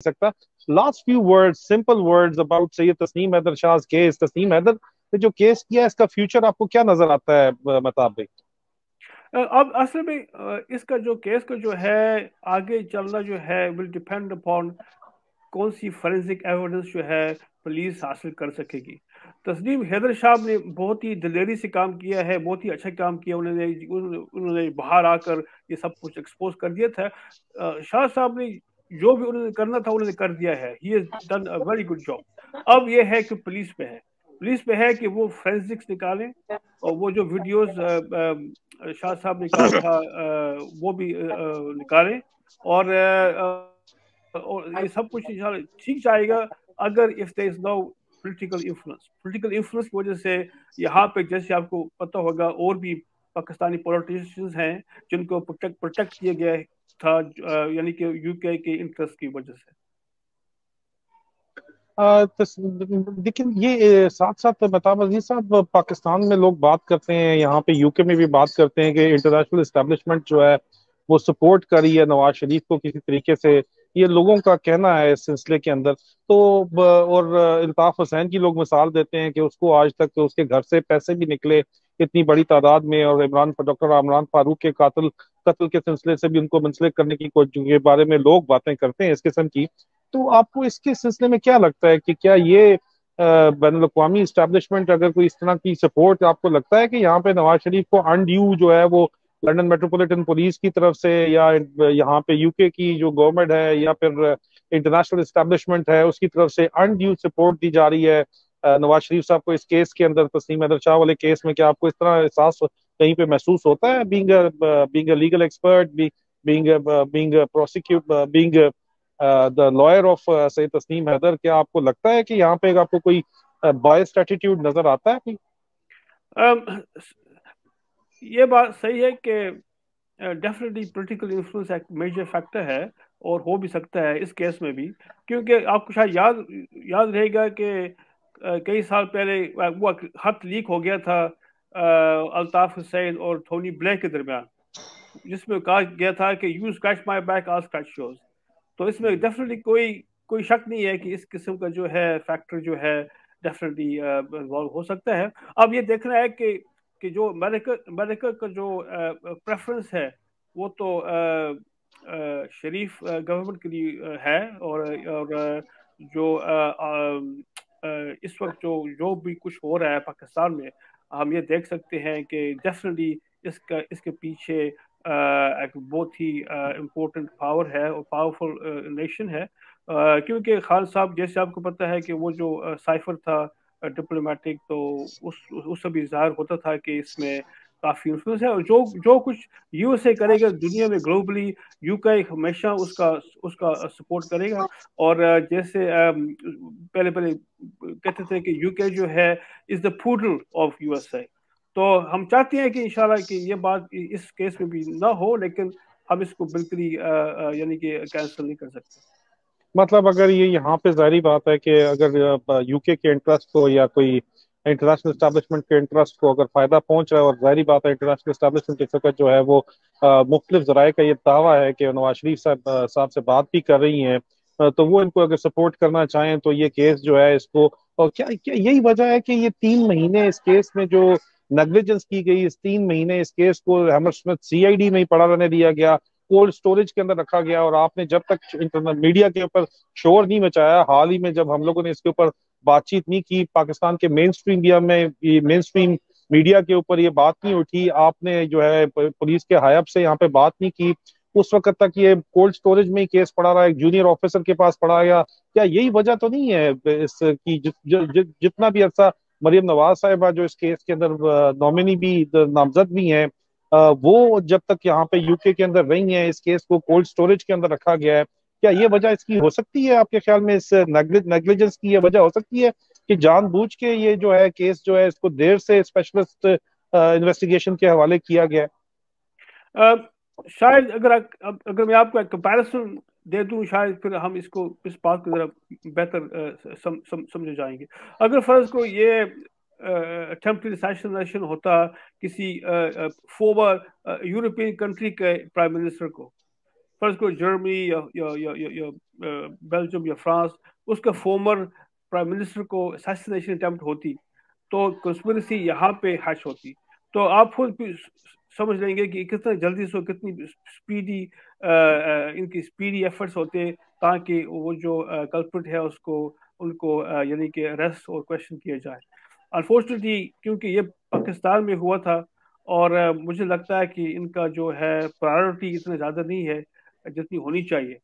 سکتا. Last few words, simple words about Syed Tasneem Haider Shah's case. Tasneem Haider نے جو کیس کیا ہے اس کا فیوچر آپ کو کیا نظر آتا ہے مہتاب بھائی؟ اب اصل میں اس کا جو کیس کا جو ہے آگے چلنا جو ہے ول ڈیپینڈ اپون کون سی فورینسک ایویڈنس جو ہے پولیس حاصل کر سکے گی. تسنیم حیدر شاہ نے بہت ہی دلیری سے کام کیا ہے, بہت ہی اچھا کام کیا. انہوں نے باہر آ کر یہ سب کچھ ایکسپوز کر دیا تھا. شاہ صاحب نے جو بھی انہوں نے کرنا تھا انہوں نے کر دیا ہے. He has done a very good job. اب یہ ہے کہ پولیس پہ ہے کہ وہ فورینسکس نکالیں, اور وہ جو ویڈیوز شاہ صاحب نے کہا تھا وہ بھی نکالیں, اور یہ سب کچھ ٹھیک جائے گا اگر if there is no political influence کی وجہ سے. یہاں پہ جیسے آپ کو پتہ ہوگا اور بھی پاکستانی پولیٹیشینز ہیں جن کو پروٹیکٹ کیا گیا تھا, یعنی کہ یو کے انٹرسٹ کی وجہ سے. لیکن یہ ساتھ ساتھ مہتاب عزیز صاحب, پاکستان میں لوگ بات کرتے ہیں, یہاں پہ یو کے میں بھی بات کرتے ہیں کہ انٹرنیشنل اسٹیبلشمنٹ جو ہے وہ سپورٹ کر رہی ہے نواز شریف کو کسی طریقے سے. یہ لوگوں کا کہنا ہے اس سلسلے کے اندر. تو اور الطاف حسین کی لوگ مثال دیتے ہیں کہ اس کو آج تک اس کے گھر سے پیسے بھی نکلے اتنی بڑی تعداد میں, اور ڈاکٹر عمران فاروق کے قتل کے سلسلے سے بھی ان کو منسلک کرنے کی کے بارے میں لوگ باتیں کرتے ہیں اس قسم کی. تو آپ کو اس کے سلسلے میں کیا لگتا ہے کہ کیا یہ بین الاقوامی اسٹیبلشمنٹ اگر کوئی اس طرح کی سپورٹ, آپ کو لگتا ہے کہ یہاں پہ نواز شریف کو انڈیو جو ہے وہ لنڈن میٹروپولیٹن پولیس کی طرف سے, یا یہاں پہ یو کے کی جو گورنمنٹ ہے, یا پھر انٹرنیشنل اسٹیبلشمنٹ ہے اس کی طرف سے انڈیو سپورٹ دی جا رہی ہے نواز شریف صاحب کو اس کیس کے اندر, تسنیم حیدر شاہ والے کیس میں؟ کیا آپ کو اس طرح احساس کہیں پہ محسوس ہوتا ہے being a legal expert, being the lawyer of سید تسنیم حیدر؟ کیا آپ کو لگتا ہے کہ یہاں پہ آپ کو کوئی biased attitude نظر آتا ہے؟ یہ بات صحیح ہے کہ ڈیفینیٹلی پولیٹیکل انفلوئنس ایک میجر فیکٹر ہے, اور ہو بھی سکتا ہے اس کیس میں بھی, کیونکہ آپ کو شاید یاد رہے گا کہ کئی سال پہلے وہ خط لیک ہو گیا تھا الطاف حسین اور ٹونی بلیئر کے درمیان, جس میں کہا گیا تھا کہ you scratch my back all scratch yours. تو اس میں ڈیفینیٹلی کوئی شک نہیں ہے کہ اس قسم کا جو ہے فیکٹر جو ہے ڈیفینیٹلی انوالو ہو سکتا ہے. اب یہ دیکھنا ہے کہ جو امریکہ کا جو پریفرنس ہے وہ تو شریف گورنمنٹ کے لیے ہے, اور جو اس وقت جو بھی کچھ ہو رہا ہے پاکستان میں, ہم یہ دیکھ سکتے ہیں کہ ڈیفینیٹلی اس کے پیچھے ایک بہت ہی امپورٹنٹ پاور ہے اور پاورفل نیشن ہے, کیونکہ خان صاحب جیسے آپ کو پتہ ہے کہ وہ جو سائفر تھا ڈپلومیٹک, تو اس سے بھی ظاہر ہوتا تھا کہ اس میں کافی انفلوئنس ہے, اور جو کچھ یو ایس اے کرے گا دنیا میں گلوبلی, یو کے ہمیشہ اس کا سپورٹ کرے گا. اور جیسے پہلے کہتے تھے کہ یو کے جو ہے is the poodle of U S A, تو ہم چاہتے ہیں کہ انشاءاللہ کہ یہ بات اس کیس میں بھی نہ ہو, لیکن ہم اس کو بالکل ہی یعنی کہ کینسل نہیں کر سکتے. مطلب اگر یہ یہاں پہ ظاہری بات ہے کہ اگر یو کے انٹرسٹ کو یا کوئی انٹرنیشنل اسٹیبلشمنٹ کے انٹرسٹ کو اگر فائدہ پہنچ رہا ہے, اور ظاہری بات ہے انٹرنیشنل اسٹیبلشمنٹ اس وقت جو ہے وہ مختلف ذرائع کا یہ دعویٰ ہے کہ نواز شریف صاحب سے بات بھی کر رہی ہیں, تو وہ ان کو اگر سپورٹ کرنا چاہیں تو یہ کیس جو ہے اس کو, اور کیا یہی وجہ ہے کہ یہ 3 مہینے اس کیس میں جو نیگلیجنس کی گئی, اس 3 مہینے اس کیس کو ہیمر سمتھ CID میں ہی پڑا رہنے دیا گیا, کولڈ سٹوریج کے اندر رکھا گیا, اور آپ نے جب تک میڈیا کے اوپر شور نہیں مچایا, حال ہی میں جب ہم لوگوں نے اس کے اوپر بات چیت نہیں کی, پاکستان کے مین سٹریم میڈیا کے اوپر یہ بات نہیں اٹھی, آپ نے جو ہے پولیس کے ہائب سے یہاں پہ بات نہیں کی, اس وقت تک یہ کولڈ سٹوریج میں ہی کیس پڑا رہا ہے, ایک جونیئر آفیسر کے پاس پڑا گیا. کیا یہی وجہ تو نہیں ہے اس کی جتنا بھی عرصہ مریم نواز صاحبہ جو اس کیس کے اندر نامنی بھی نامزد بھی ہیں, وہ جب تک یہاں پہ یو کے اندر رہی ہیں, اس کیس کو کولڈ سٹوریج کے اندر رکھا گیا ہے, کیا یہ وجہ اس کی ہو سکتی ہے آپ کے خیال میں, اس نیگلیجنس کی یہ وجہ ہو سکتی ہے کہ جان بوجھ کے یہ جو ہے کیس جو ہے اس کو دیر سے اسپیشلسٹ انویسٹیگیشن کے حوالے کیا گیا ہے؟ شاید اگر میں آپ کو ایک کمپیریزن دے دوں, شاید پھر ہم اس بات کو ذرا بہتر سمجھ جائیں گے. اگر فرض کو یہ ٹیمپرری اساسینیشن ہوتا کسی فورمر یورپین کنٹری کے پرائم منسٹر کو, فرض کو جرمنی یا بیلجیم یا فرانس، اس کا فارمر پرائم منسٹر کو اسیسینیشن اٹمپٹ ہوتی تو کنسپریسی یہاں پہ ہیش ہوتی. تو آپ خود بھی سمجھ لیں گے کہ کتنا جلدی سے کتنی اسپیڈی ان کی اسپیڈی ایفرٹس ہوتے تاکہ وہ جو کلپرٹ ہے اس کو ان کو یعنی کہ اریسٹ اور کویشچن کیا جائے. انفارچونیٹلی کیونکہ یہ پاکستان میں ہوا تھا، اور مجھے لگتا ہے کہ ان کا جو ہے پرائیورٹی اتنا زیادہ نہیں ہے جتنی ہونی چاہیے.